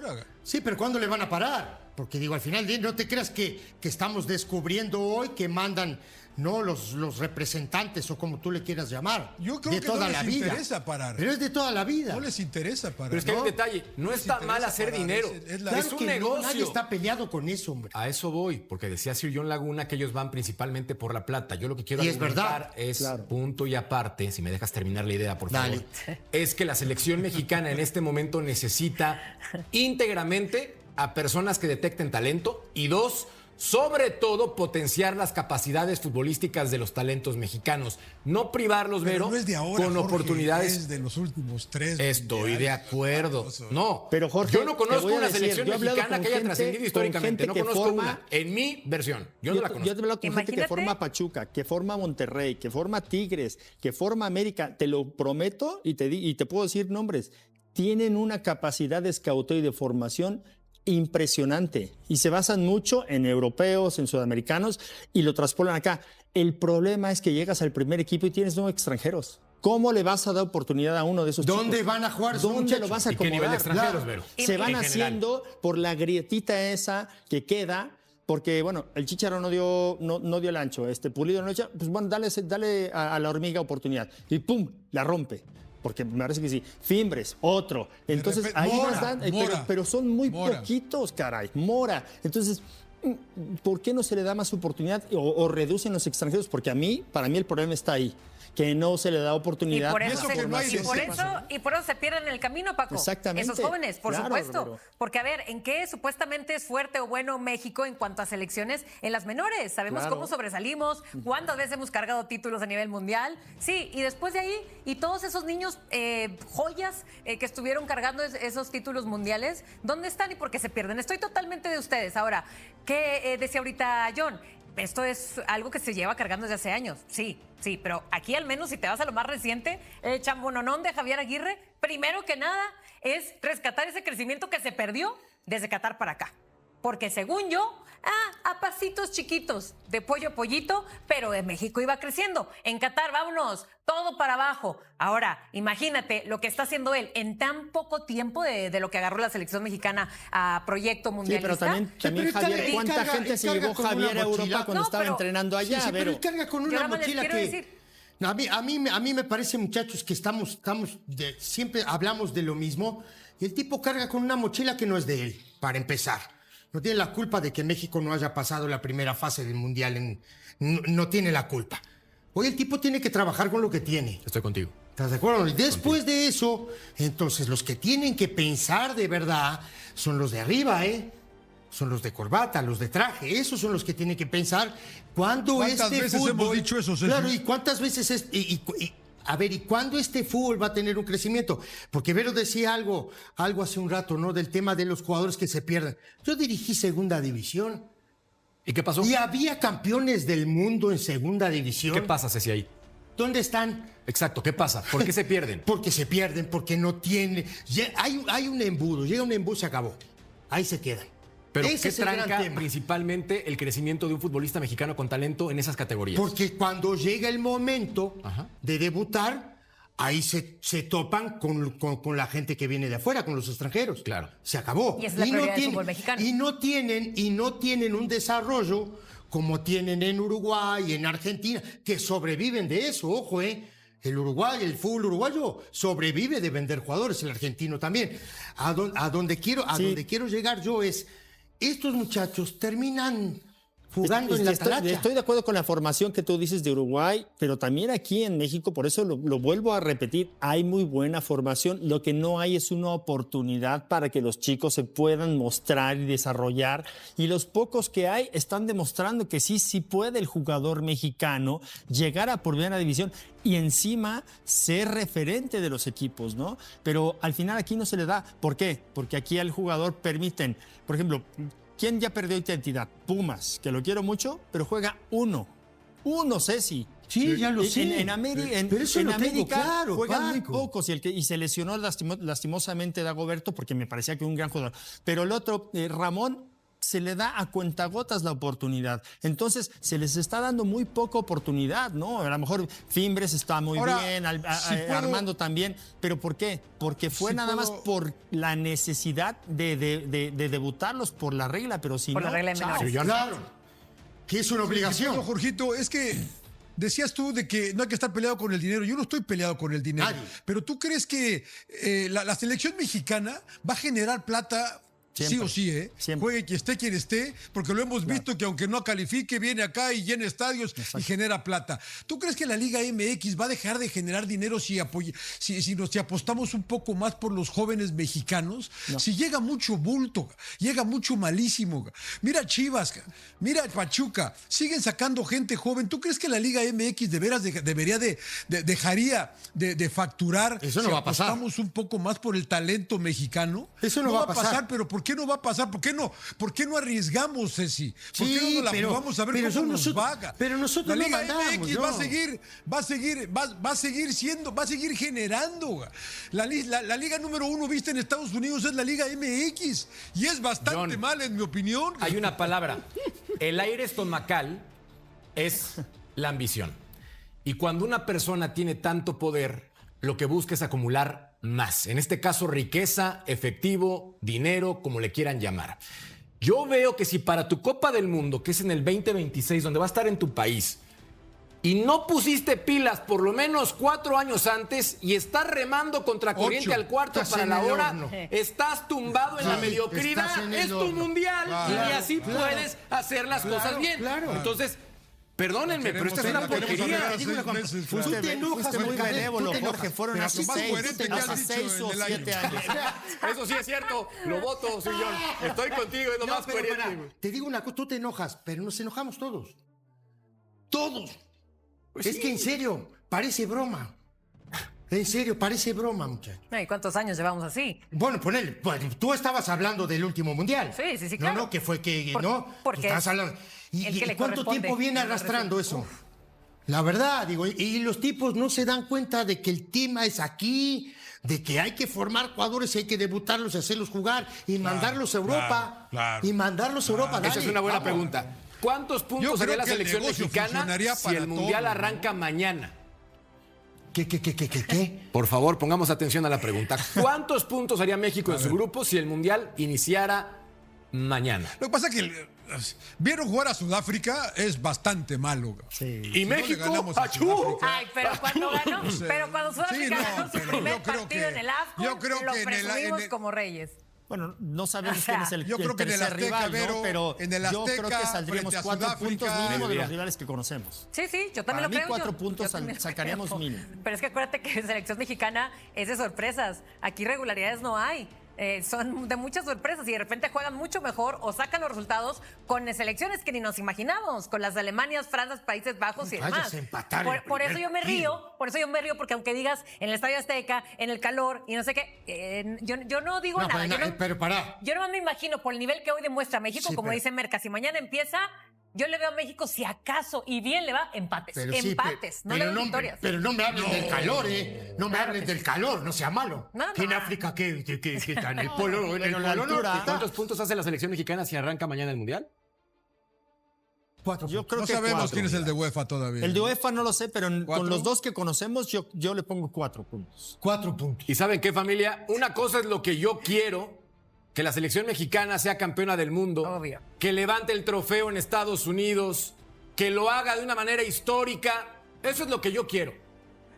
ahora. Sí, pero ¿cuándo le van a parar? Porque digo, al final no te creas que estamos descubriendo hoy que mandan los representantes o como tú le quieras llamar. Yo creo de que toda no la les vida. interesa parar. Pero es de toda la vida. No les interesa parar. Pero es que hay un detalle, no está mal hacer parar, dinero. Claro Es un que negocio. nadie está peleado con eso, hombre. A eso voy, porque decía Sir John Laguna que ellos van principalmente por la plata. Yo lo que quiero Y es argumentar verdad. es, Claro. punto y aparte, si me dejas terminar la idea, por favor, Dale. es que la selección mexicana en este momento necesita íntegramente a personas que detecten talento y dos, sobre todo potenciar las capacidades futbolísticas de los talentos mexicanos. No privarlos, Pero Vero, no es de ahora, con Jorge, oportunidades. es de los últimos 3 Estoy de acuerdo. No, Pero, Jorge, yo no te conozco voy a una decir, selección yo he hablado mexicana con que haya gente- trascendido con históricamente. No gente que conozco forma- una. En mi versión. Yo no la conozco. Yo te he hablado con gente que Imagínate. forma Pachuca, que forma Monterrey, que forma Tigres, que forma América. Te lo prometo y te puedo decir nombres. Tienen una capacidad de escauteo y de formación impresionante y se basan mucho en europeos, en sudamericanos y lo traspolan acá. El problema es que llegas al primer equipo y tienes 9 extranjeros. ¿Cómo le vas a dar oportunidad a uno de esos ¿Dónde chicos? van a jugar esos ¿Dónde muchachos? lo vas a ¿Y qué nivel de acomodar? extranjeros, Vero? Se van En general. haciendo por la grietita esa que queda, porque bueno, el Chícharo no dio el ancho, Pulido no lo echa, pues bueno, dale a la hormiga oportunidad y pum, la rompe. Porque me parece que sí. Fimbres, otro. Entonces repente, ahí Mora, vas dando, Mora, pero son muy Mora. poquitos, caray. Mora. Entonces, ¿por qué no se le da más oportunidad o reducen los extranjeros? Porque para mí el problema está ahí. Que no se le da Y oportunidad. por Y eso, eso que no hay y por eso se pierden en el camino, Paco. Exactamente. Esos jóvenes, por Claro, supuesto. Romero. Porque, a ver, ¿en qué supuestamente es fuerte o bueno México en cuanto a selecciones en las menores? Sabemos Claro. cómo sobresalimos, cuántas veces hemos cargado títulos a nivel mundial. Sí, y después de ahí, y todos esos niños joyas que estuvieron cargando esos títulos mundiales, ¿dónde están y por qué se pierden? Estoy totalmente de ustedes. Ahora, ¿qué decía ahorita John? Esto es algo que se lleva cargando desde hace años, sí, pero aquí al menos si te vas a lo más reciente, el chambononón de Javier Aguirre, primero que nada es rescatar ese crecimiento que se perdió desde Qatar para acá. Porque según yo, a pasitos chiquitos, de pollo a pollito, pero en México iba creciendo. En Qatar, vámonos, todo para abajo. Ahora, imagínate lo que está haciendo él en tan poco tiempo de lo que agarró la selección mexicana a proyecto Sí, mundialista. pero también pero Javier, él ¿cuánta carga- gente él se carga llevó con una Javier a Europa mochila? cuando No, estaba pero- entrenando allá? Sí, pero Vero? él carga con Yo una nada más les mochila quiero que... decir- No, a mí me parece, muchachos, que siempre hablamos de lo mismo y el tipo carga con una mochila que no es de él, para empezar. No tiene la culpa de que México no haya pasado la primera fase del Mundial. No tiene la culpa. Hoy el tipo tiene que trabajar con lo que tiene. Estoy contigo. ¿Estás de acuerdo? Y después de eso, entonces los que tienen que pensar de verdad son los de arriba, ¿eh? Son los de corbata, los de traje. Esos son los que tienen que pensar cuándo ¿Cuántas este veces fútbol... hemos dicho eso, Sergio? Claro, y cuántas veces es... a ver, ¿y cuándo este fútbol va a tener un crecimiento? Porque Vero decía algo hace un rato, ¿no? Del tema de los jugadores que se pierden. Yo dirigí segunda división ¿Y qué pasó? y había campeones del mundo en segunda división. ¿Qué pasa, Ceci, ahí? ¿Dónde están? Exacto, ¿qué pasa? ¿Por qué se pierden? Porque se pierden, porque no tienen... Hay un embudo, llega un embudo, se acabó. Ahí se quedan. Pero Ese ¿qué es el gran tranca tema. principalmente el crecimiento de un futbolista mexicano con talento en esas categorías? Porque cuando llega el momento Ajá. de debutar, ahí se topan con la gente que viene de afuera, con los extranjeros. Claro. Se acabó. Y esa es la prioridad del fútbol mexicano. Y no tienen un desarrollo como tienen en Uruguay, en Argentina, que sobreviven de eso, ojo, El Uruguay, el fútbol uruguayo sobrevive de vender jugadores, el argentino también. A donde quiero llegar yo es, estos muchachos terminan jugando en la talacha. Estoy de acuerdo con la formación que tú dices de Uruguay, pero también aquí en México, por eso lo vuelvo a repetir, hay muy buena formación. Lo que no hay es una oportunidad para que los chicos se puedan mostrar y desarrollar. Y los pocos que hay están demostrando que sí puede el jugador mexicano llegar a primera división y encima ser referente de los equipos, ¿no? Pero al final aquí no se le da. ¿Por qué? Porque aquí al jugador permiten, por ejemplo, ¿quién ya perdió identidad? Pumas, que lo quiero mucho, pero juega uno, Ceci. Sí, ya lo sé. En América, Pero eso lo tengo América claro, juegan muy Paco. pocos y se lesionó lastimosamente Dagoberto porque me parecía que un gran jugador. Pero el otro, Ramón, se le da a cuentagotas la oportunidad. Entonces, se les está dando muy poca oportunidad, ¿no? A lo mejor Fimbres está muy Ahora, bien, si puedo- Armando también, pero ¿por qué? Porque fue Si nada más puedo- por la necesidad de debutarlos por la regla, pero si Por no, la regla de chao. menores. Claro, que es una obligación. Bueno, Jorgito, es que decías tú de que no hay que estar peleado con el dinero. Yo no estoy peleado con el dinero. Nadie. Pero ¿tú crees que la selección mexicana va a generar plata? Siempre. Sí o sí, ¿eh? Siempre. Juegue quien esté, porque lo hemos visto que aunque no califique, viene acá y llena estadios y genera plata. ¿Tú crees que la Liga MX va a dejar de generar dinero si apostamos un poco más por los jóvenes mexicanos? Si llega mucho bulto, llega mucho malísimo. Mira Chivas, mira Pachuca, siguen sacando gente joven. ¿Tú crees que la Liga MX de veras dejaría de facturar Eso no si va a pasar. apostamos un poco más por el talento mexicano? Eso no va a pasar. Pero ¿por qué no va a pasar? ¿Por qué no arriesgamos, Ceci? ¿Por qué Sí, no nos la pero- jugamos a ver pero cómo nos nosotros- vaga? pero nosotros la no Liga mandamos, MX no. va a seguir generando. La liga número 1 vista en Estados Unidos es la Liga MX y es bastante John, mal en mi opinión. Hay una palabra. El aire estomacal es la ambición. Y cuando una persona tiene tanto poder, lo que busca es acumular más. En este caso, riqueza, efectivo, dinero, como le quieran llamar. Yo veo que si para tu Copa del Mundo, que es en el 2026, donde va a estar en tu país, y no pusiste pilas por lo menos 4 años antes y estás remando contra corriente 8. al cuarto Estás para en la el hora, horno. estás tumbado en la Sí, mediocridad. estás en el Es tu horno. mundial Claro, y así claro. puedes hacer las cosas bien. claro. Entonces, perdónenme, pero esta es una La queremos porquería. tener a Digo una 6 cosa, meses, tú Fran. te enojas, Fuiste muy Mercader, benévolo, tú te enojas. Jorge. Fueron Pero hace tú más 6 coherente que has dicho o en el 7 año. años. Eso sí es cierto, lo voto, Sillón. Estoy contigo, es lo No, más pero coherente. pará, güey. te digo una cosa, tú te enojas, pero nos enojamos todos. Todos. Pues Es que en serio, parece broma. En serio, parece broma, muchachos. Ay, ¿cuántos años llevamos así? Bueno, ponele, pues, tú estabas hablando del último mundial. Sí, sí, sí, No, claro. no, que fue que, Por- no, porque tú estabas hablando. ¿Y, el que y le cuánto corresponde. tiempo viene arrastrando eso? La verdad, digo, y los tipos no se dan cuenta de que el tema es aquí, de que hay que formar jugadores, hay que debutarlos, hacerlos jugar y mandarlos a Europa. claro. Y mandarlos a Europa. Esa es dale, una buena vamos. pregunta. ¿Cuántos Yo puntos creo haría la que el selección negocio mexicana funcionaría si para el mundial todo, ¿no? arranca mañana? ¿Qué? Por favor, pongamos atención a la pregunta. ¿Cuántos puntos haría México en su grupo si el mundial iniciara mañana? Lo que pasa es que vieron jugar a Sudáfrica, es bastante malo. Sí. Y Si no le México, ganamos a ¡achú! Sudáfrica. Ay, pero cuando ganó, pero cuando Sudáfrica Sí, no, ganó su pero primer yo creo partido que- en el AFCON, yo creo lo que en el- presumimos en el- como reyes. Bueno, no sabemos O sea, quién es el, yo creo que en el tercer Azteca, rival, ¿no? Vero, Pero en el yo creo que Azteca, saldríamos frente a 4 puntos Sudáfrica. mínimo de los Mediodía. rivales que conocemos. Sí, sí, yo también Para lo mí, creo. 4 yo puntos también lo sacaríamos creo. mínimo. Pero es que acuérdate que selección mexicana es de sorpresas. Aquí regularidades no hay. Son de muchas sorpresas y de repente juegan mucho mejor o sacan los resultados con selecciones que ni nos imaginamos, con las Alemanias, Francia, Países Bajos y Vayas demás. a empatar Por el eso yo me primer río, por eso yo me río, porque aunque digas en el Estadio Azteca, en el calor y no sé qué, yo no digo No, nada. pero pará. Yo no me imagino por el nivel que hoy demuestra México, Sí, como pero- dice Merca, si mañana empieza, yo le veo a México si acaso y bien le va empates. Pero sí, empates, no le pero veo victorias. Pero no me hablen del calor, ¿eh? No me Claro hablen que del calor, no sea malo. No, Que en no. África, que está en el polo, en el pero la polo altura- norte. ¿Cuántos puntos hace la selección mexicana si arranca mañana el mundial? 4 Yo creo No que sabemos 4. quién es el de UEFA todavía. El de UEFA no lo sé, pero ¿Cuatro? con los dos que conocemos yo le pongo 4 puntos. 4 puntos. ¿Y saben qué, familia? Una cosa es lo que yo quiero, que la selección mexicana sea campeona del mundo, Obvio. que levante el trofeo en Estados Unidos, que lo haga de una manera histórica. Eso es lo que yo quiero.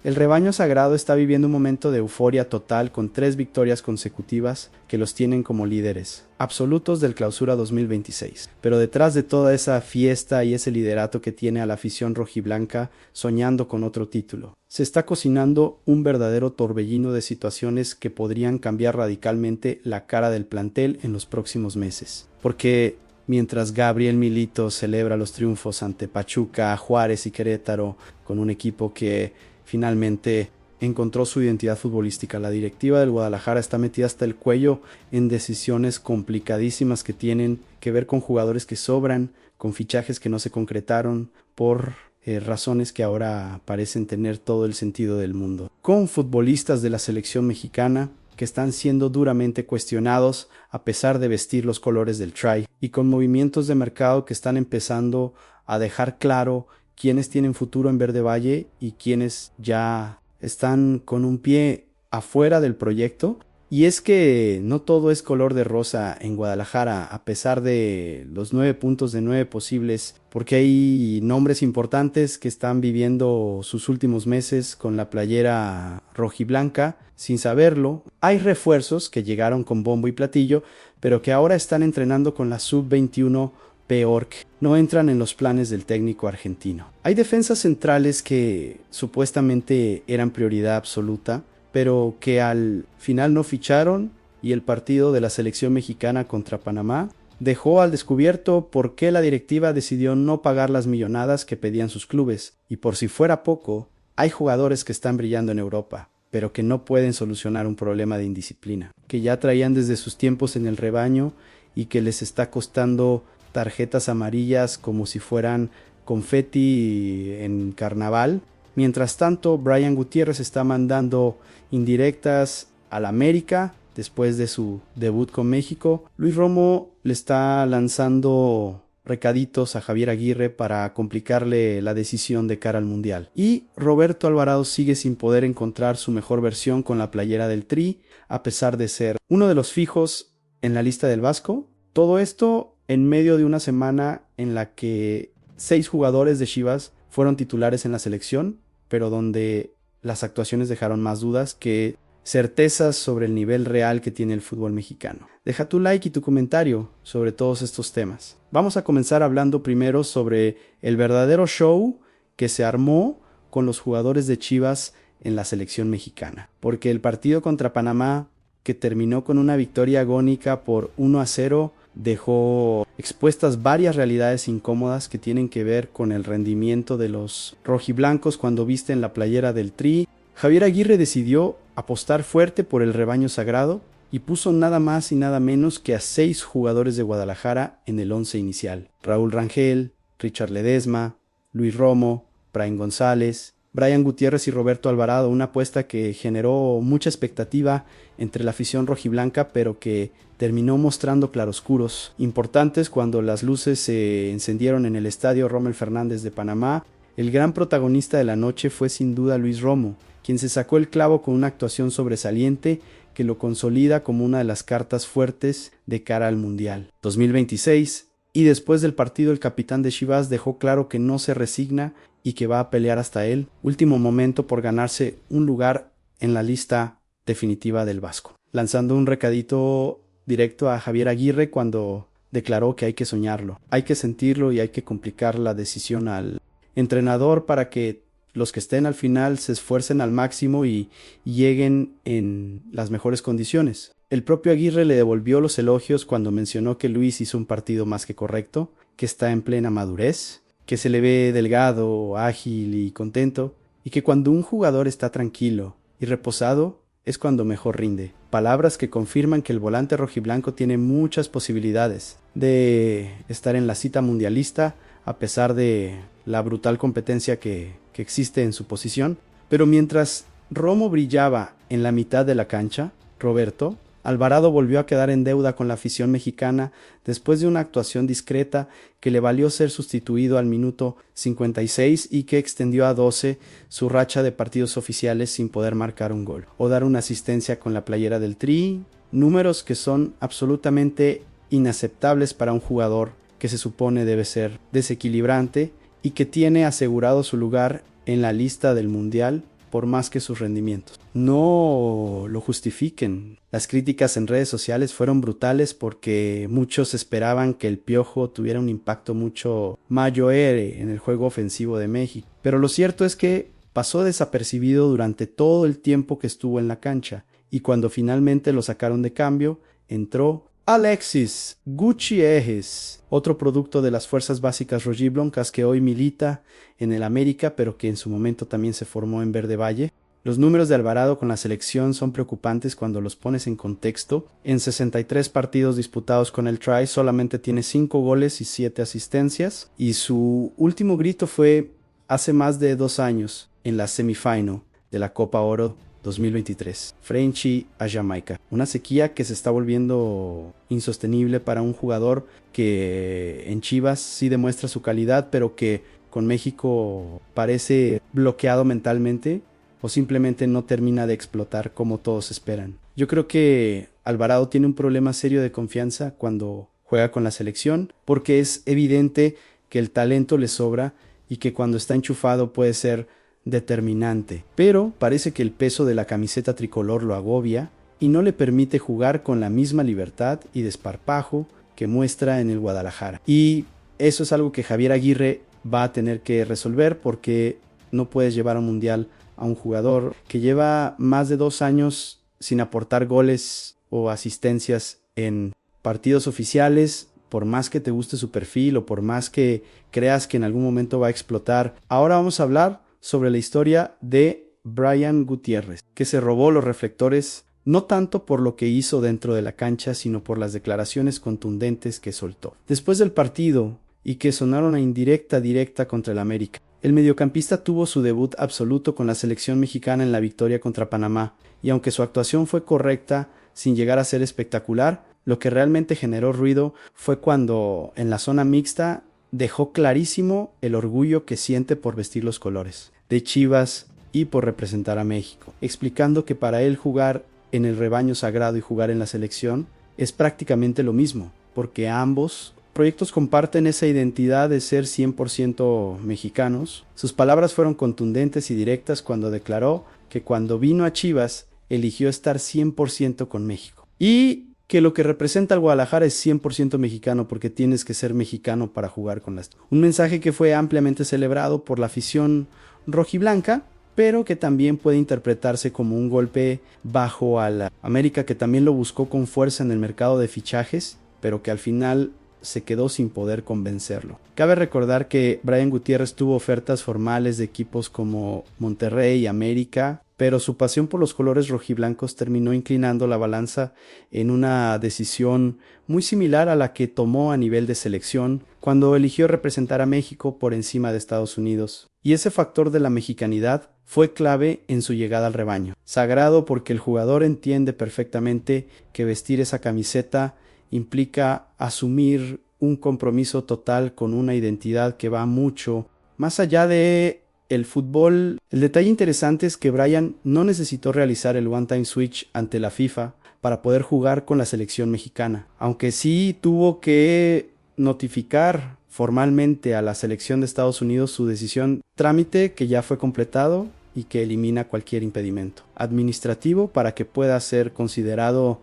El rebaño sagrado está viviendo un momento de euforia total con 3 victorias consecutivas que los tienen como líderes absolutos del Clausura 2026. Pero detrás de toda esa fiesta y ese liderato que tiene a la afición rojiblanca soñando con otro título, se está cocinando un verdadero torbellino de situaciones que podrían cambiar radicalmente la cara del plantel en los próximos meses. Porque mientras Gabriel Milito celebra los triunfos ante Pachuca, Juárez y Querétaro con un equipo que finalmente encontró su identidad futbolística, la directiva del Guadalajara está metida hasta el cuello en decisiones complicadísimas que tienen que ver con jugadores que sobran, con fichajes que no se concretaron por razones que ahora parecen tener todo el sentido del mundo. Con futbolistas de la selección mexicana que están siendo duramente cuestionados a pesar de vestir los colores del Tri, y con movimientos de mercado que están empezando a dejar claro quiénes tienen futuro en Verde Valle y quiénes ya están con un pie afuera del proyecto. Y es que no todo es color de rosa en Guadalajara, a pesar de los 9 puntos de 9 posibles, porque hay nombres importantes que están viviendo sus últimos meses con la playera rojiblanca sin saberlo. Hay refuerzos que llegaron con bombo y platillo, pero que ahora están entrenando con la sub-21 P.O.R.C. No entran en los planes del técnico argentino. Hay defensas centrales que supuestamente eran prioridad absoluta, pero que al final no ficharon, y el partido de la selección mexicana contra Panamá dejó al descubierto por qué la directiva decidió no pagar las millonadas que pedían sus clubes. Y por si fuera poco, hay jugadores que están brillando en Europa, pero que no pueden solucionar un problema de indisciplina, que ya traían desde sus tiempos en el rebaño y que les está costando tarjetas amarillas como si fueran confeti en carnaval. Mientras tanto, Brian Gutiérrez está mandando indirectas al América después de su debut con México. Luis Romo le está lanzando recaditos a Javier Aguirre para complicarle la decisión de cara al Mundial. Y Roberto Alvarado sigue sin poder encontrar su mejor versión con la playera del Tri, a pesar de ser uno de los fijos en la lista del Vasco. Todo esto en medio de una semana en la que 6 jugadores de Chivas fueron titulares en la selección, pero donde las actuaciones dejaron más dudas que certezas sobre el nivel real que tiene el fútbol mexicano. Deja tu like y tu comentario sobre todos estos temas. Vamos a comenzar hablando primero sobre el verdadero show que se armó con los jugadores de Chivas en la selección mexicana. Porque el partido contra Panamá, que terminó con una victoria agónica por 1-0, dejó expuestas varias realidades incómodas que tienen que ver con el rendimiento de los rojiblancos cuando visten la playera del Tri. Javier Aguirre decidió apostar fuerte por el rebaño sagrado y puso nada más y nada menos que a 6 jugadores de Guadalajara en el 11 inicial. Raúl Rangel, Richard Ledesma, Luis Romo, Brian González, Brian Gutiérrez y Roberto Alvarado, una apuesta que generó mucha expectativa entre la afición rojiblanca, pero que terminó mostrando claroscuros importantes cuando las luces se encendieron en el estadio Rommel Fernández de Panamá. El gran protagonista de la noche fue sin duda Luis Romo, quien se sacó el clavo con una actuación sobresaliente que lo consolida como una de las cartas fuertes de cara al Mundial 2026. Y después del partido el capitán de Chivas dejó claro que no se resigna y que va a pelear hasta el último momento por ganarse un lugar en la lista definitiva del Vasco, lanzando un recadito directo a Javier Aguirre cuando declaró que hay que soñarlo, hay que sentirlo y hay que complicar la decisión al entrenador para que los que estén al final se esfuercen al máximo y lleguen en las mejores condiciones. El propio Aguirre le devolvió los elogios cuando mencionó que Luis hizo un partido más que correcto, que está en plena madurez, que se le ve delgado, ágil y contento, y que cuando un jugador está tranquilo y reposado es cuando mejor rinde. Palabras que confirman que el volante rojiblanco tiene muchas posibilidades de estar en la cita mundialista a pesar de la brutal competencia que existe en su posición. Pero mientras Romo brillaba en la mitad de la cancha, Roberto Alvarado volvió a quedar en deuda con la afición mexicana después de una actuación discreta que le valió ser sustituido al minuto 56 y que extendió a 12 su racha de partidos oficiales sin poder marcar un gol o dar una asistencia con la playera del Tri, números que son absolutamente inaceptables para un jugador que se supone debe ser desequilibrante y que tiene asegurado su lugar en la lista del Mundial por más que sus rendimientos. No lo justifiquen. Las críticas en redes sociales fueron brutales porque muchos esperaban que el Piojo tuviera un impacto mucho mayor en el juego ofensivo de México. Pero lo cierto es que pasó desapercibido durante todo el tiempo que estuvo en la cancha y cuando finalmente lo sacaron de cambio, entró Alexis Gutiérrez, otro producto de las fuerzas básicas rojiblancas que hoy milita en el América, pero que en su momento también se formó en Verde Valle. Los números de Alvarado con la selección son preocupantes cuando los pones en contexto. En 63 partidos disputados con el Tri solamente tiene 5 goles y 7 asistencias, y su último grito fue hace más de 2 años en la semifinal de la Copa Oro 2023. Frenchy a Jamaica. Una sequía que se está volviendo insostenible para un jugador que en Chivas sí demuestra su calidad, pero que con México parece bloqueado mentalmente o simplemente no termina de explotar como todos esperan. Yo creo que Alvarado tiene un problema serio de confianza cuando juega con la selección, porque es evidente que el talento le sobra y que cuando está enchufado puede ser determinante, pero parece que el peso de la camiseta tricolor lo agobia y no le permite jugar con la misma libertad y desparpajo que muestra en el Guadalajara. Y eso es algo que Javier Aguirre va a tener que resolver, porque no puedes llevar a un mundial a un jugador que lleva más de 2 años sin aportar goles o asistencias en partidos oficiales, por más que te guste su perfil o por más que creas que en algún momento va a explotar. Ahora vamos a hablar sobre la historia de Brian Gutiérrez, que se robó los reflectores no tanto por lo que hizo dentro de la cancha, sino por las declaraciones contundentes que soltó después del partido y que sonaron a indirecta directa contra el América. El mediocampista tuvo su debut absoluto con la selección mexicana en la victoria contra Panamá, y aunque su actuación fue correcta sin llegar a ser espectacular, lo que realmente generó ruido fue cuando en la zona mixta dejó clarísimo el orgullo que siente por vestir los colores de Chivas y por representar a México, explicando que para él jugar en el rebaño sagrado y jugar en la selección es prácticamente lo mismo, porque ambos proyectos comparten esa identidad de ser 100% mexicanos. Sus palabras fueron contundentes y directas cuando declaró que cuando vino a Chivas eligió estar 100% con México, y que lo que representa al Guadalajara es 100% mexicano, porque tienes que ser mexicano para jugar con las... Un mensaje que fue ampliamente celebrado por la afición rojiblanca, pero que también puede interpretarse como un golpe bajo a la América, que también lo buscó con fuerza en el mercado de fichajes, pero que al final se quedó sin poder convencerlo. Cabe recordar que Brian Gutiérrez tuvo ofertas formales de equipos como Monterrey y América, pero su pasión por los colores rojiblancos terminó inclinando la balanza en una decisión muy similar a la que tomó a nivel de selección cuando eligió representar a México por encima de Estados Unidos. Y ese factor de la mexicanidad fue clave en su llegada al rebaño. Sagrado porque el jugador entiende perfectamente que vestir esa camiseta implica asumir un compromiso total con una identidad que va mucho más allá de el fútbol. El detalle interesante es que Brian no necesitó realizar el one-time switch ante la FIFA para poder jugar con la selección mexicana, aunque sí tuvo que notificar formalmente a la selección de Estados Unidos su decisión, trámite que ya fue completado y que elimina cualquier impedimento administrativo para que pueda ser considerado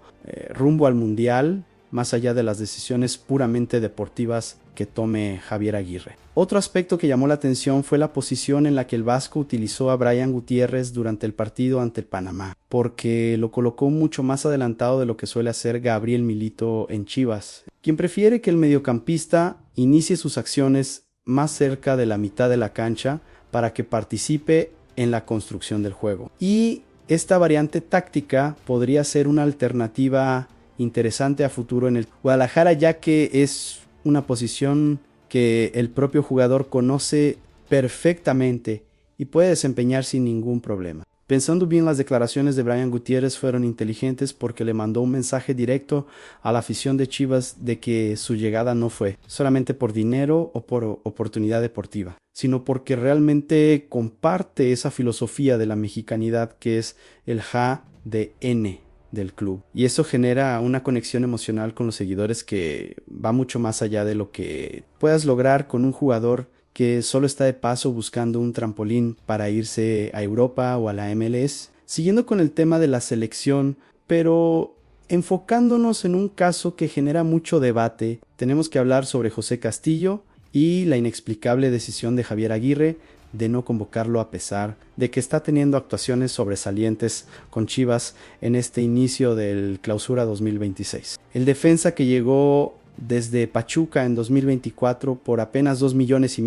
rumbo al mundial, más allá de las decisiones puramente deportivas que tome Javier Aguirre. Otro aspecto que llamó la atención fue la posición en la que el Vasco utilizó a Brian Gutiérrez durante el partido ante el Panamá, porque lo colocó mucho más adelantado de lo que suele hacer Gabriel Milito en Chivas, quien prefiere que el mediocampista inicie sus acciones más cerca de la mitad de la cancha para que participe en la construcción del juego. Y esta variante táctica podría ser una alternativa interesante a futuro en el Guadalajara, ya que es una posición que el propio jugador conoce perfectamente y puede desempeñar sin ningún problema. Pensando bien, las declaraciones de Brian Gutiérrez fueron inteligentes porque le mandó un mensaje directo a la afición de Chivas de que su llegada no fue solamente por dinero o por oportunidad deportiva, sino porque realmente comparte esa filosofía de la mexicanidad que es el JDN del club, y eso genera una conexión emocional con los seguidores que va mucho más allá de lo que puedas lograr con un jugador que solo está de paso buscando un trampolín para irse a Europa o a la MLS. Siguiendo con el tema de la selección, pero enfocándonos en un caso que genera mucho debate, tenemos que hablar sobre José Castillo y la inexplicable decisión de Javier Aguirre de no convocarlo a pesar de que está teniendo actuaciones sobresalientes con Chivas en este inicio del Clausura 2026. El defensa, que llegó desde Pachuca en 2024 por apenas $2.5 millones,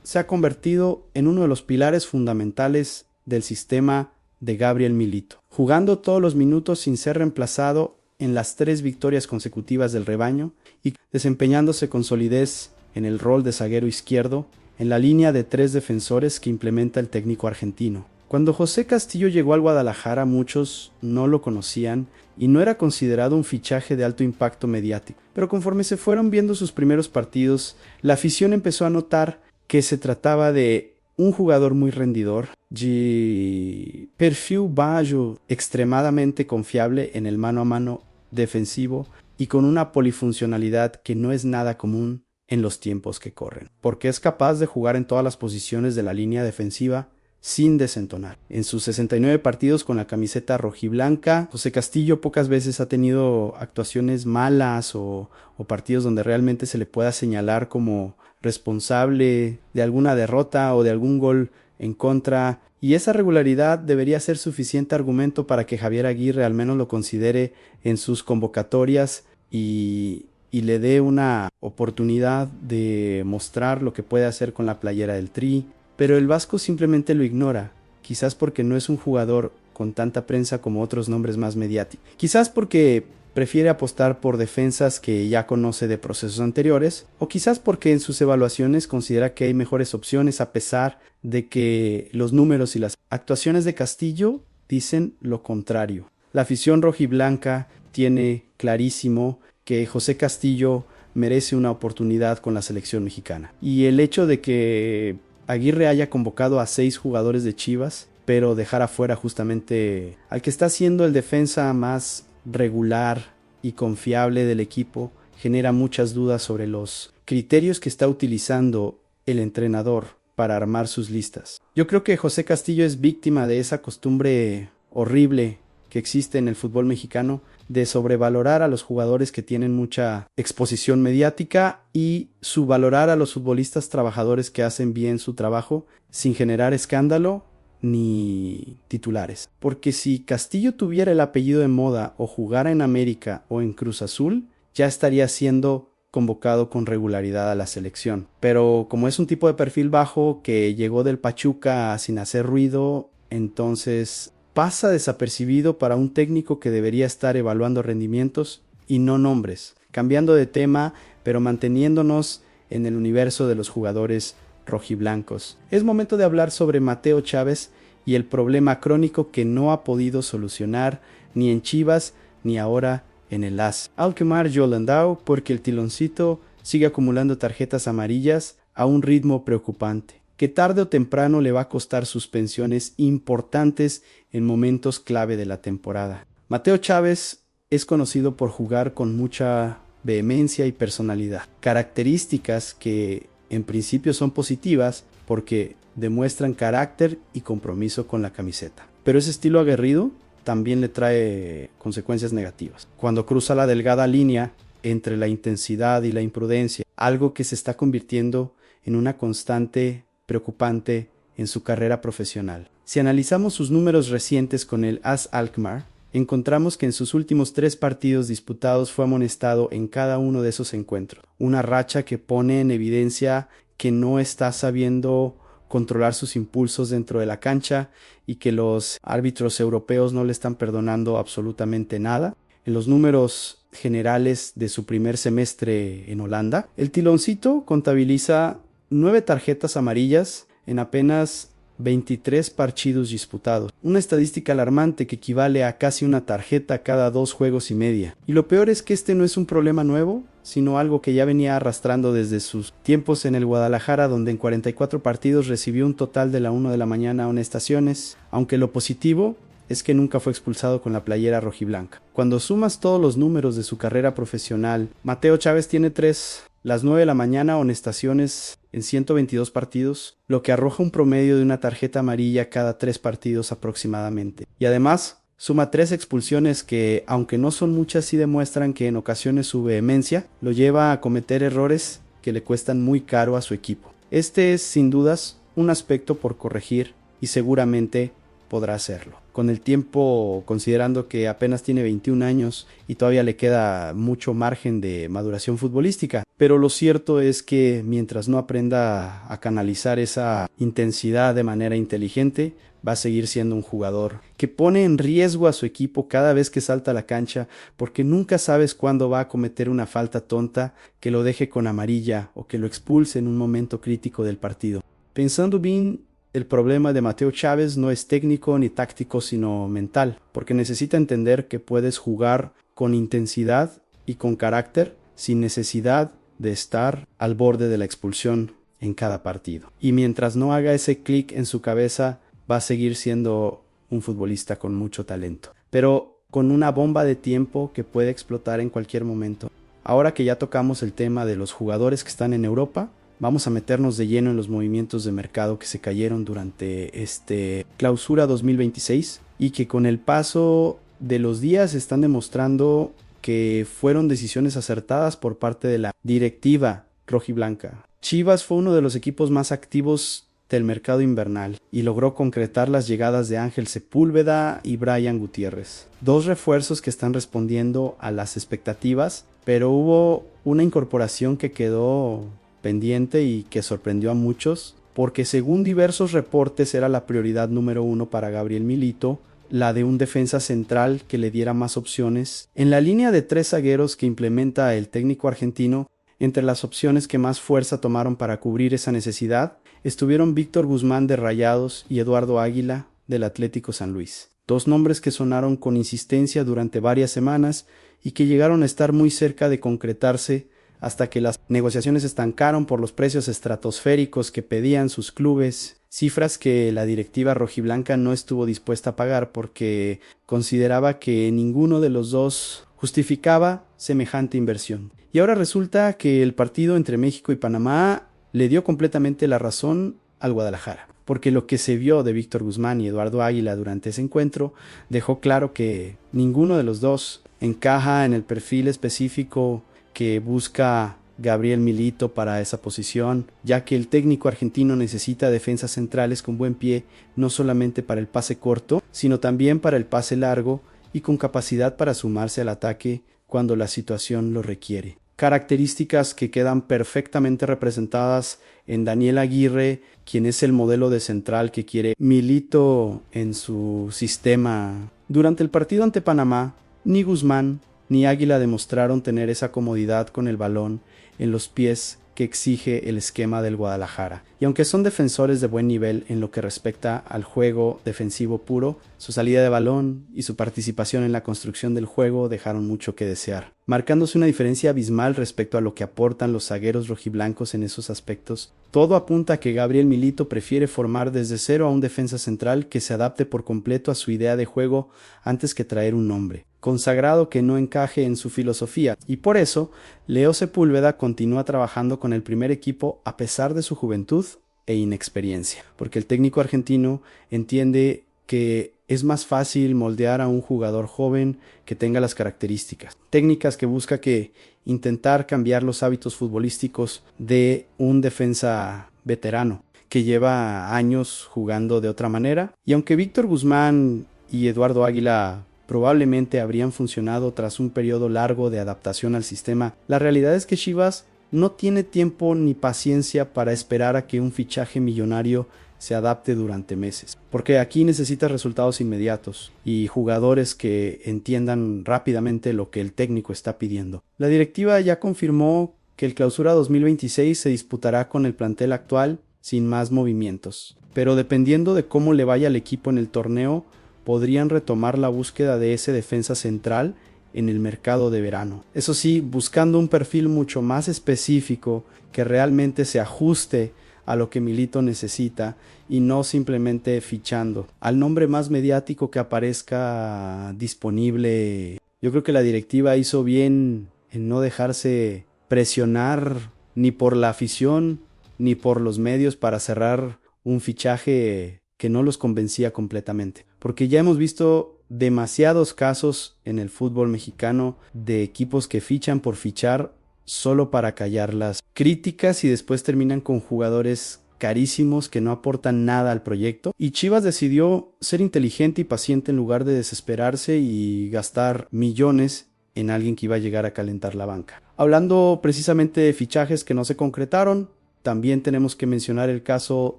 se ha convertido en uno de los pilares fundamentales del sistema de Gabriel Milito, jugando todos los minutos sin ser reemplazado en las 3 victorias consecutivas del rebaño y desempeñándose con solidez en el rol de zaguero izquierdo en la línea de 3 defensores que implementa el técnico argentino. Cuando José Castillo llegó al Guadalajara, muchos no lo conocían y no era considerado un fichaje de alto impacto mediático. Pero conforme se fueron viendo sus primeros partidos, la afición empezó a notar que se trataba de un jugador muy rendidor, de perfil bajo, extremadamente confiable en el mano a mano defensivo y con una polifuncionalidad que no es nada común en los tiempos que corren, porque es capaz de jugar en todas las posiciones de la línea defensiva sin desentonar. En sus 69 partidos con la camiseta rojiblanca, José Castillo pocas veces ha tenido actuaciones malas o partidos donde realmente se le pueda señalar como responsable de alguna derrota o de algún gol en contra, y esa regularidad debería ser suficiente argumento para que Javier Aguirre al menos lo considere en sus convocatorias y le dé una oportunidad de mostrar lo que puede hacer con la playera del Tri. Pero el vasco simplemente lo ignora, quizás porque no es un jugador con tanta prensa como otros nombres más mediáticos, quizás porque prefiere apostar por defensas que ya conoce de procesos anteriores, o quizás porque en sus evaluaciones considera que hay mejores opciones a pesar de que los números y las actuaciones de Castillo dicen lo contrario. La afición rojiblanca tiene clarísimo que José Castillo merece una oportunidad con la selección mexicana, y el hecho de que Aguirre haya convocado a 6 jugadores de Chivas, pero dejar afuera justamente al que está siendo el defensa más regular y confiable del equipo, genera muchas dudas sobre los criterios que está utilizando el entrenador para armar sus listas. Yo creo que José Castillo es víctima de esa costumbre horrible que existe en el fútbol mexicano de sobrevalorar a los jugadores que tienen mucha exposición mediática y subvalorar a los futbolistas trabajadores que hacen bien su trabajo sin generar escándalo ni titulares. Porque si Castillo tuviera el apellido de moda o jugara en América o en Cruz Azul, ya estaría siendo convocado con regularidad a la selección. Pero como es un tipo de perfil bajo que llegó del Pachuca sin hacer ruido, entonces pasa desapercibido para un técnico que debería estar evaluando rendimientos y no nombres. Cambiando de tema, pero manteniéndonos en el universo de los jugadores rojiblancos. Es momento de hablar sobre Mateo Chávez y el problema crónico que no ha podido solucionar ni en Chivas ni ahora en el AS Alkmaar Yollandau, porque el tiloncito sigue acumulando tarjetas amarillas a un ritmo preocupante, que tarde o temprano le va a costar suspensiones importantes en momentos clave de la temporada. Mateo Chávez es conocido por jugar con mucha vehemencia y personalidad, características que en principio son positivas porque demuestran carácter y compromiso con la camiseta. Pero ese estilo aguerrido también le trae consecuencias negativas. Cuando cruza la delgada línea entre la intensidad y la imprudencia, algo que se está convirtiendo en una constante preocupante en su carrera profesional. Si analizamos sus números recientes con el AS Alkmaar, encontramos que en sus últimos 3 partidos disputados fue amonestado en cada uno de esos encuentros. Una racha que pone en evidencia que no está sabiendo controlar sus impulsos dentro de la cancha y que los árbitros europeos no le están perdonando absolutamente nada. En los números generales de su primer semestre en Holanda, el tiloncito contabiliza 9 tarjetas amarillas en apenas 23 partidos disputados, una estadística alarmante que equivale a casi una tarjeta cada 2 juegos y media. Y lo peor es que este no es un problema nuevo, sino algo que ya venía arrastrando desde sus tiempos en el Guadalajara, donde en 44 partidos recibió un total de la 1 de la mañana amonestaciones, aunque lo positivo es que nunca fue expulsado con la playera rojiblanca. Cuando sumas todos los números de su carrera profesional, Mateo Chávez tiene 3, las 9 de la mañana amonestaciones en 122 partidos, lo que arroja un promedio de una tarjeta amarilla cada 3 partidos aproximadamente. Y además suma 3 expulsiones que, aunque no son muchas, sí demuestran que en ocasiones su vehemencia lo lleva a cometer errores que le cuestan muy caro a su equipo. Este es sin dudas un aspecto por corregir y seguramente podrá hacerlo. Con el tiempo, considerando que apenas tiene 21 años y todavía le queda mucho margen de maduración futbolística, pero lo cierto es que mientras no aprenda a canalizar esa intensidad de manera inteligente, va a seguir siendo un jugador que pone en riesgo a su equipo cada vez que salta a la cancha, porque nunca sabes cuándo va a cometer una falta tonta que lo deje con amarilla o que lo expulse en un momento crítico del partido. Pensando bien, el problema de Mateo Chávez no es técnico ni táctico, sino mental, porque necesita entender que puedes jugar con intensidad y con carácter sin necesidad de estar al borde de la expulsión en cada partido. Y mientras no haga ese clic en su cabeza, va a seguir siendo un futbolista con mucho talento, pero con una bomba de tiempo que puede explotar en cualquier momento. Ahora que ya tocamos el tema de los jugadores que están en Europa, vamos a meternos de lleno en los movimientos de mercado que se cayeron durante este Clausura 2026 y que con el paso de los días están demostrando que fueron decisiones acertadas por parte de la directiva rojiblanca. Chivas fue uno de los equipos más activos del mercado invernal y logró concretar las llegadas de Ángel Sepúlveda y Brian Gutiérrez. Dos refuerzos que están respondiendo a las expectativas, pero hubo una incorporación que quedó pendiente y que sorprendió a muchos, porque según diversos reportes era la prioridad número 1 para Gabriel Milito, la de un defensa central que le diera más opciones. En la línea de 3 zagueros que implementa el técnico argentino, entre las opciones que más fuerza tomaron para cubrir esa necesidad, estuvieron Víctor Guzmán de Rayados y Eduardo Águila del Atlético San Luis. Dos nombres que sonaron con insistencia durante varias semanas y que llegaron a estar muy cerca de concretarse hasta que las negociaciones se estancaron por los precios estratosféricos que pedían sus clubes, cifras que la directiva rojiblanca no estuvo dispuesta a pagar porque consideraba que ninguno de los dos justificaba semejante inversión. Y ahora resulta que el partido entre México y Panamá le dio completamente la razón al Guadalajara, porque lo que se vio de Víctor Guzmán y Eduardo Águila durante ese encuentro dejó claro que ninguno de los dos encaja en el perfil específico que busca Gabriel Milito para esa posición, ya que el técnico argentino necesita defensas centrales con buen pie, no solamente para el pase corto, sino también para el pase largo y con capacidad para sumarse al ataque cuando la situación lo requiere. Características que quedan perfectamente representadas en Daniel Aguirre, quien es el modelo de central que quiere Milito en su sistema. Durante el partido ante Panamá, ni Guzmán ni Águila demostraron tener esa comodidad con el balón en los pies que exige el esquema del Guadalajara. Y aunque son defensores de buen nivel en lo que respecta al juego defensivo puro, su salida de balón y su participación en la construcción del juego dejaron mucho que desear, marcándose una diferencia abismal respecto a lo que aportan los zagueros rojiblancos en esos aspectos. Todo apunta a que Gabriel Milito prefiere formar desde cero a un defensa central que se adapte por completo a su idea de juego antes que traer un nombre consagrado que no encaje en su filosofía, y por eso Leo Sepúlveda continúa trabajando con el primer equipo a pesar de su juventud e inexperiencia, porque el técnico argentino entiende que es más fácil moldear a un jugador joven que tenga las características técnicas que busca que intentar cambiar los hábitos futbolísticos de un defensa veterano que lleva años jugando de otra manera. Y aunque Víctor Guzmán y Eduardo Águila probablemente habrían funcionado tras un periodo largo de adaptación al sistema, la realidad es que Chivas no tiene tiempo ni paciencia para esperar a que un fichaje millonario se adapte durante meses, porque aquí necesitas resultados inmediatos y jugadores que entiendan rápidamente lo que el técnico está pidiendo. La directiva ya confirmó que el Clausura 2026 se disputará con el plantel actual sin más movimientos, pero dependiendo de cómo le vaya al equipo en el torneo, podrían retomar la búsqueda de ese defensa central en el mercado de verano. Eso sí, buscando un perfil mucho más específico que realmente se ajuste a lo que Milito necesita y no simplemente fichando al nombre más mediático que aparezca disponible. Yo creo que la directiva hizo bien en no dejarse presionar ni por la afición ni por los medios para cerrar un fichaje que no los convencía completamente, porque ya hemos visto demasiados casos en el fútbol mexicano de equipos que fichan por fichar solo para callar las críticas y después terminan con jugadores carísimos que no aportan nada al proyecto. Y Chivas decidió ser inteligente y paciente en lugar de desesperarse y gastar millones en alguien que iba a llegar a calentar la banca. Hablando precisamente de fichajes que no se concretaron, también tenemos que mencionar el caso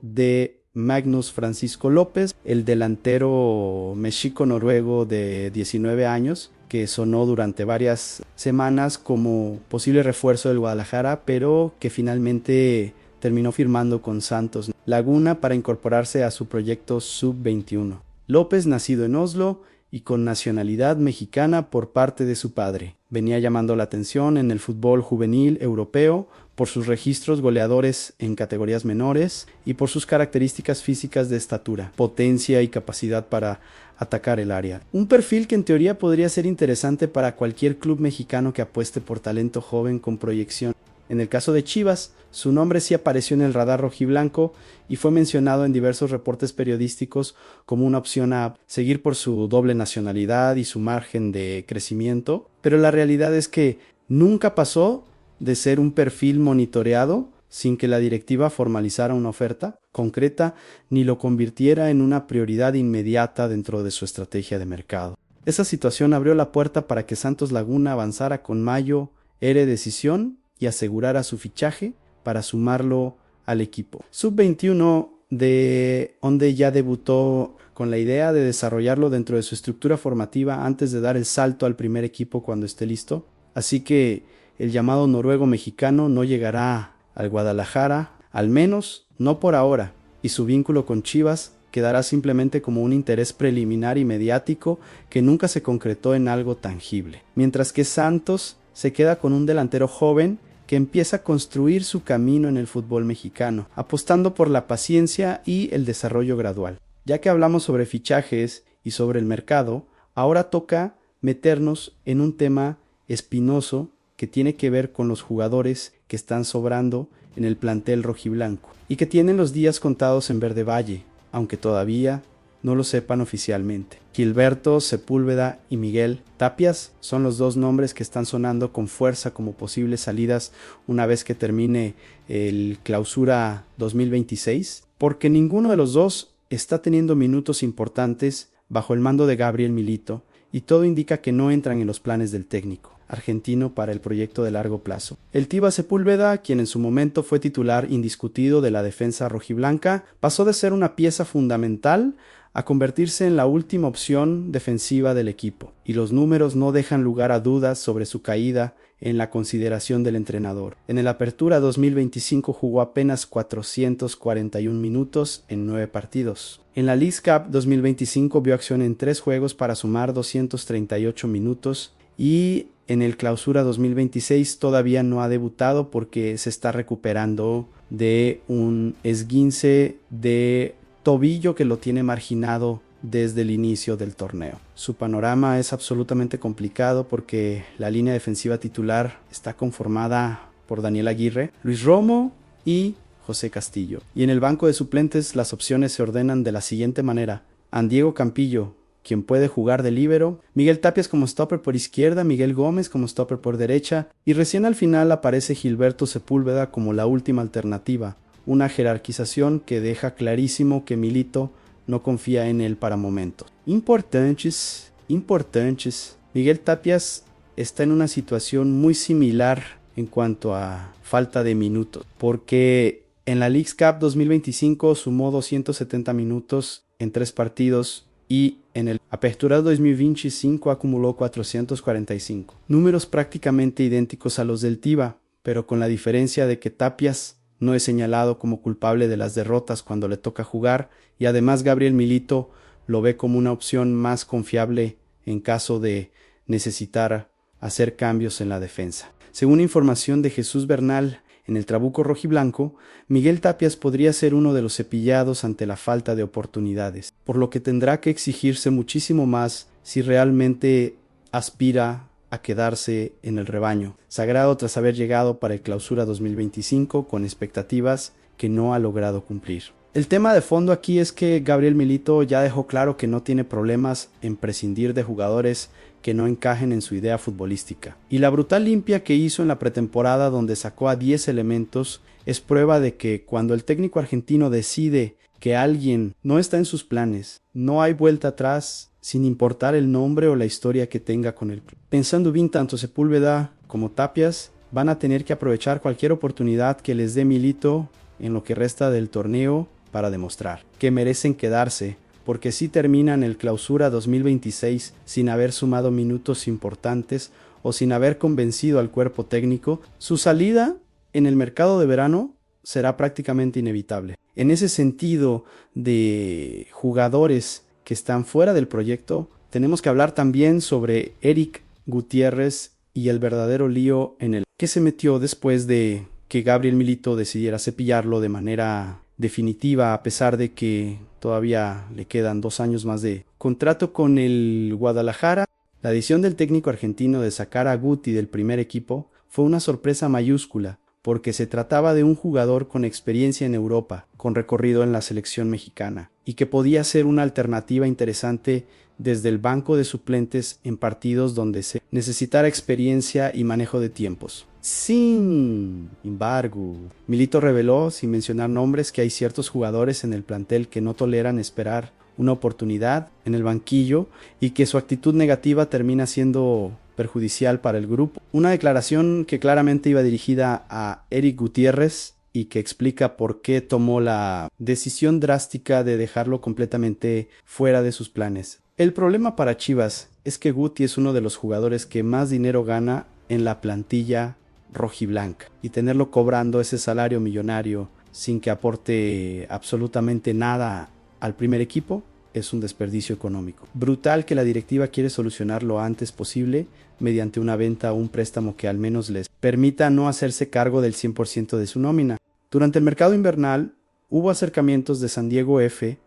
de Magnus Francisco López, el delantero mexico-noruego de 19 años, que sonó durante varias semanas como posible refuerzo del Guadalajara, pero que finalmente terminó firmando con Santos. Laguna para incorporarse a su proyecto Sub-21. López, nacido en Oslo y con nacionalidad mexicana por parte de su padre, venía llamando la atención en el fútbol juvenil europeo por sus registros goleadores en categorías menores y por sus características físicas de estatura, potencia y capacidad para atacar el área. Un perfil que en teoría podría ser interesante para cualquier club mexicano que apueste por talento joven con proyección. En el caso de Chivas, su nombre sí apareció en el radar rojiblanco y fue mencionado en diversos reportes periodísticos como una opción a seguir por su doble nacionalidad y su margen de crecimiento, pero la realidad es que nunca pasó de ser un perfil monitoreado sin que la directiva formalizara una oferta concreta ni lo convirtiera en una prioridad inmediata dentro de su estrategia de mercado. Esa situación abrió la puerta para que Santos Laguna avanzara con Mayo, Ere decisión y asegurara su fichaje para sumarlo al equipo. Sub-21 de donde ya debutó con la idea de desarrollarlo dentro de su estructura formativa antes de dar el salto al primer equipo cuando esté listo. Así que el llamado noruego mexicano no llegará al Guadalajara, al menos no por ahora, y su vínculo con Chivas quedará simplemente como un interés preliminar y mediático que nunca se concretó en algo tangible. Mientras que Santos se queda con un delantero joven que empieza a construir su camino en el fútbol mexicano, apostando por la paciencia y el desarrollo gradual. Ya que hablamos sobre fichajes y sobre el mercado, ahora toca meternos en un tema espinoso que tiene que ver con los jugadores que están sobrando en el plantel rojiblanco y que tienen los días contados en Verde Valle, aunque todavía no lo sepan oficialmente. Gilberto Sepúlveda y Miguel Tapias son los dos nombres que están sonando con fuerza como posibles salidas una vez que termine el Clausura 2026, porque ninguno de los dos está teniendo minutos importantes bajo el mando de Gabriel Milito y todo indica que no entran en los planes del técnico argentino para el proyecto de largo plazo. El Tiva Sepúlveda, quien en su momento fue titular indiscutido de la defensa rojiblanca, pasó de ser una pieza fundamental a convertirse en la última opción defensiva del equipo, y los números no dejan lugar a dudas sobre su caída en la consideración del entrenador. En el Apertura 2025 jugó apenas 441 minutos en 9 partidos. En la Leagues Cup 2025 vio acción en 3 juegos para sumar 238 minutos y en el Clausura 2026 todavía no ha debutado porque se está recuperando de un esguince de tobillo que lo tiene marginado desde el inicio del torneo. Su panorama es absolutamente complicado porque la línea defensiva titular está conformada por Daniel Aguirre, Luis Romo y José Castillo. Y en el banco de suplentes las opciones se ordenan de la siguiente manera: Andiego Campillo, quien puede jugar de líbero, Miguel Tapias como stopper por izquierda, Miguel Gómez como stopper por derecha, y recién al final aparece Gilberto Sepúlveda como la última alternativa, una jerarquización que deja clarísimo que Milito no confía en él para momentos. Importantes. Miguel Tapias está en una situación muy similar en cuanto a falta de minutos, porque en la Leagues Cup 2025 sumó 270 minutos en 3 partidos y en el Apertura 2025 acumuló 445. Números prácticamente idénticos a los del Tiva, pero con la diferencia de que Tapias no es señalado como culpable de las derrotas cuando le toca jugar, y además Gabriel Milito lo ve como una opción más confiable en caso de necesitar hacer cambios en la defensa. Según información de Jesús Bernal en el Trabuco Rojiblanco, Miguel Tapias podría ser uno de los cepillados ante la falta de oportunidades, por lo que tendrá que exigirse muchísimo más si realmente aspira a quedarse en el rebaño sagrado tras haber llegado para el Clausura 2025 con expectativas que no ha logrado cumplir. El tema de fondo aquí es que Gabriel Milito ya dejó claro que no tiene problemas en prescindir de jugadores que no encajen en su idea futbolística. Y la brutal limpia que hizo en la pretemporada, donde sacó a 10 elementos, es prueba de que cuando el técnico argentino decide que alguien no está en sus planes, no hay vuelta atrás, sin importar el nombre o la historia que tenga con el club. Pensando bien, tanto Sepúlveda como Tapias van a tener que aprovechar cualquier oportunidad que les dé Milito en lo que resta del torneo para demostrar que merecen quedarse, porque si terminan el Clausura 2026 sin haber sumado minutos importantes o sin haber convencido al cuerpo técnico, su salida en el mercado de verano será prácticamente inevitable. En ese sentido de jugadores que están fuera del proyecto, tenemos que hablar también sobre Eric Gutiérrez y el verdadero lío en el que se metió después de que Gabriel Milito decidiera cepillarlo de manera definitiva, a pesar de que todavía le quedan 2 años más de contrato con el Guadalajara. La decisión del técnico argentino de sacar a Guti del primer equipo fue una sorpresa mayúscula, porque se trataba de un jugador con experiencia en Europa, con recorrido en la selección mexicana, y que podía ser una alternativa interesante desde el banco de suplentes en partidos donde se necesitara experiencia y manejo de tiempos. Sin embargo, Milito reveló, sin mencionar nombres, que hay ciertos jugadores en el plantel que no toleran esperar una oportunidad en el banquillo y que su actitud negativa termina siendo perjudicial para el grupo. Una declaración que claramente iba dirigida a Eric Gutiérrez y que explica por qué tomó la decisión drástica de dejarlo completamente fuera de sus planes. El problema para Chivas es que Guti es uno de los jugadores que más dinero gana en la plantilla rojiblanca, y tenerlo cobrando ese salario millonario sin que aporte absolutamente nada al primer equipo es un desperdicio económico. Brutal que la directiva quiere solucionar lo antes posible mediante una venta o un préstamo que al menos les permita no hacerse cargo del 100% de su nómina. Durante el mercado invernal hubo acercamientos de San Diego FC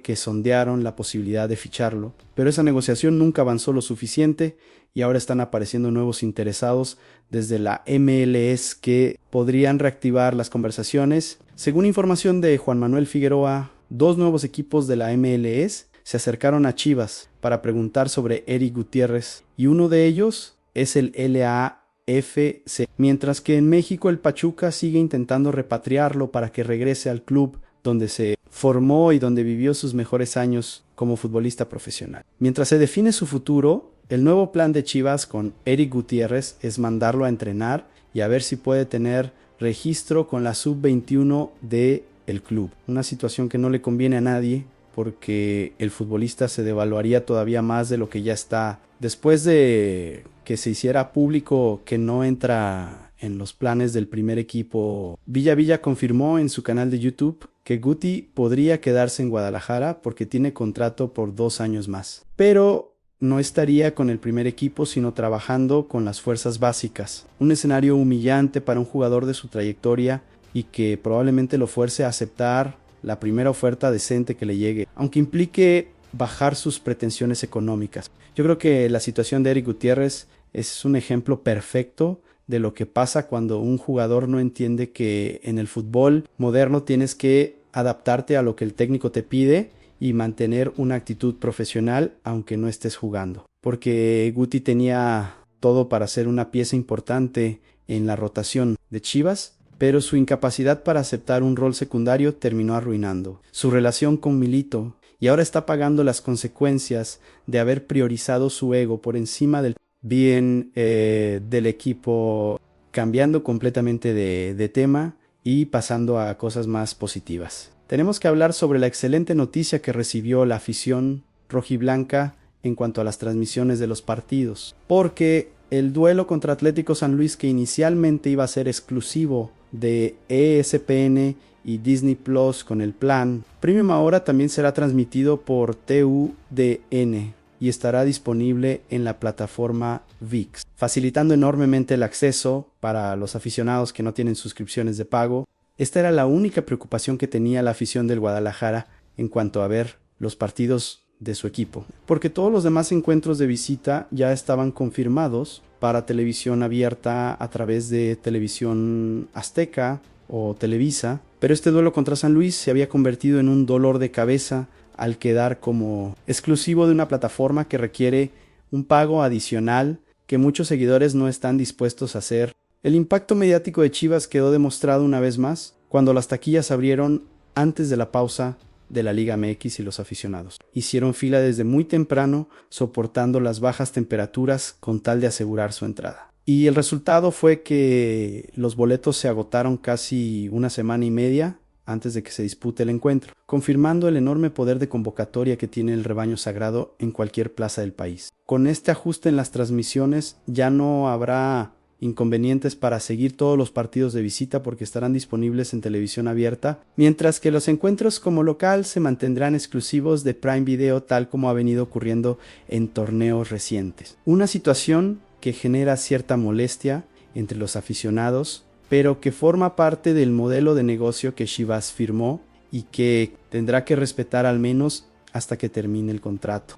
que sondearon la posibilidad de ficharlo, pero esa negociación nunca avanzó lo suficiente y ahora están apareciendo nuevos interesados desde la MLS que podrían reactivar las conversaciones. Según información de Juan Manuel Figueroa, 2 nuevos equipos de la MLS se acercaron a Chivas para preguntar sobre Eric Gutiérrez y uno de ellos es el LAFC, mientras que en México el Pachuca sigue intentando repatriarlo para que regrese al club donde se formó y donde vivió sus mejores años como futbolista profesional. Mientras se define su futuro, el nuevo plan de Chivas con Eric Gutiérrez es mandarlo a entrenar y a ver si puede tener registro con la sub-21 de el club. Una situación que no le conviene a nadie porque el futbolista se devaluaría todavía más de lo que ya está. Después de que se hiciera público que no entra en los planes del primer equipo, Villa confirmó en su canal de YouTube que Guti podría quedarse en Guadalajara porque tiene contrato por 2 años más. Pero no estaría con el primer equipo, sino trabajando con las fuerzas básicas. Un escenario humillante para un jugador de su trayectoria y que probablemente lo fuerce a aceptar la primera oferta decente que le llegue, aunque implique bajar sus pretensiones económicas. Yo creo que la situación de Eric Gutiérrez es un ejemplo perfecto de lo que pasa cuando un jugador no entiende que en el fútbol moderno tienes que adaptarte a lo que el técnico te pide y mantener una actitud profesional aunque no estés jugando. Porque Guti tenía todo para ser una pieza importante en la rotación de Chivas, pero su incapacidad para aceptar un rol secundario terminó arruinando su relación con Milito y ahora está pagando las consecuencias de haber priorizado su ego por encima del bien del equipo, cambiando completamente de tema y pasando a cosas más positivas. Tenemos que hablar sobre la excelente noticia que recibió la afición rojiblanca en cuanto a las transmisiones de los partidos, porque el duelo contra Atlético San Luis, que inicialmente iba a ser exclusivo de ESPN y Disney Plus con el plan Premium, ahora también será transmitido por TUDN y estará disponible en la plataforma ViX, facilitando enormemente el acceso para los aficionados que no tienen suscripciones de pago. Esta era la única preocupación que tenía la afición del Guadalajara en cuanto a ver los partidos de su equipo, porque todos los demás encuentros de visita ya estaban confirmados para televisión abierta a través de Televisión Azteca o Televisa, pero este duelo contra San Luis se había convertido en un dolor de cabeza al quedar como exclusivo de una plataforma que requiere un pago adicional que muchos seguidores no están dispuestos a hacer. El impacto mediático de Chivas quedó demostrado una vez más cuando las taquillas abrieron antes de la pausa de la Liga MX y los aficionados hicieron fila desde muy temprano, soportando las bajas temperaturas con tal de asegurar su entrada. Y el resultado fue que los boletos se agotaron casi 1 semana y media antes de que se dispute el encuentro, confirmando el enorme poder de convocatoria que tiene el rebaño sagrado en cualquier plaza del país. Con este ajuste en las transmisiones ya no habrá inconvenientes para seguir todos los partidos de visita porque estarán disponibles en televisión abierta, mientras que los encuentros como local se mantendrán exclusivos de Prime Video tal como ha venido ocurriendo en torneos recientes. Una situación que genera cierta molestia entre los aficionados, pero que forma parte del modelo de negocio que Chivas firmó y que tendrá que respetar al menos hasta que termine el contrato.